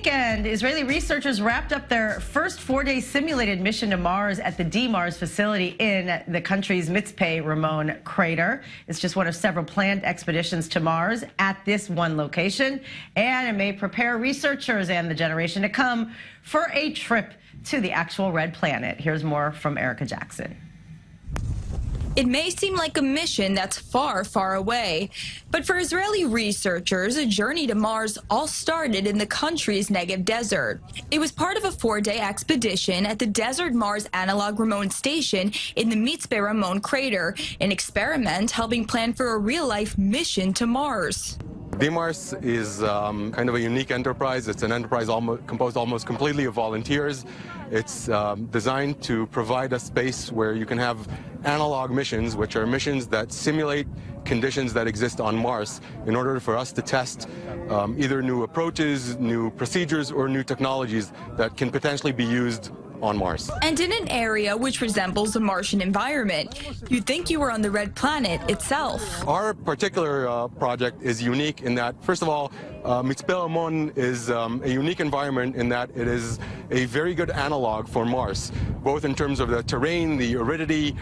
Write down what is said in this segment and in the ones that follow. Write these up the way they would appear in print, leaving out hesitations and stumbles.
weekend, Israeli researchers wrapped up their first 4-day simulated mission to Mars at the DMARS facility in the country's Mizpe Ramon crater. It's just one of several planned expeditions to Mars at this one location, and it may prepare researchers and the generation to come for a trip to the actual red planet. Here's more from Erica Jackson. It may seem like a mission that's far, far away, but for Israeli researchers, a journey to Mars all started in the country's Negev desert. It was part of a 4-day expedition at the Desert Mars Analog Ramon Station in the Mizpe Ramon crater, an experiment helping plan for a real-life mission to Mars. DMARS is kind of a unique enterprise. It's an enterprise composed almost completely of volunteers. It's designed to provide a space where you can have analog missions, which are missions that simulate conditions that exist on Mars in order for us to test either new approaches, new procedures, or new technologies that can potentially be used on Mars. And in an area which resembles a Martian environment, you'd think you were on the red planet itself. Our particular project is unique in that, first of all, Mizpe Ramon is a unique environment in that it is a very good analog for Mars, both in terms of the terrain, the aridity,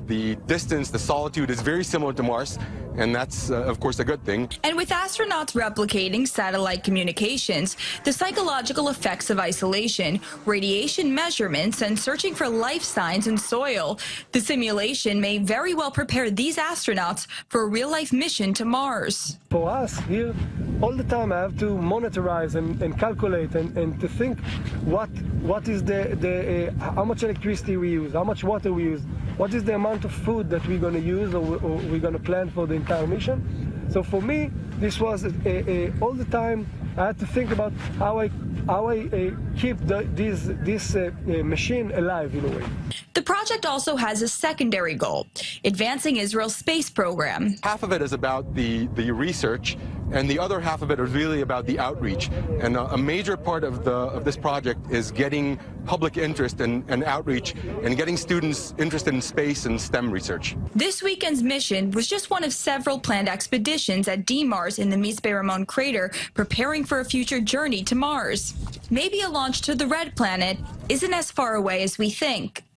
the distance, the solitude is very similar to Mars, and that's, of course, a good thing. And with astronauts replicating satellite communications, the psychological effects of isolation, radiation measurements, and searching for life signs in soil, the simulation may very well prepare these astronauts for a real-life mission to Mars. For us here, all the time I have to monitorize and calculate and to think what is how much electricity we use, how much water we use, what is the amount of food that we're going to use or we're going to plan for the entire mission. So for me, this was all the time I had to think about how I keep this machine alive in a way. The project also has a secondary goal, advancing Israel's space program. Half of it is about the research, and the other half of it is really about the outreach. And a major part of this project is getting public interest and outreach and getting students interested in space and STEM research. This weekend's mission was just one of several planned expeditions at DMARS in the Mizpe Ramon crater, preparing for a future journey to Mars. Maybe a launch to the red planet isn't as far away as we think.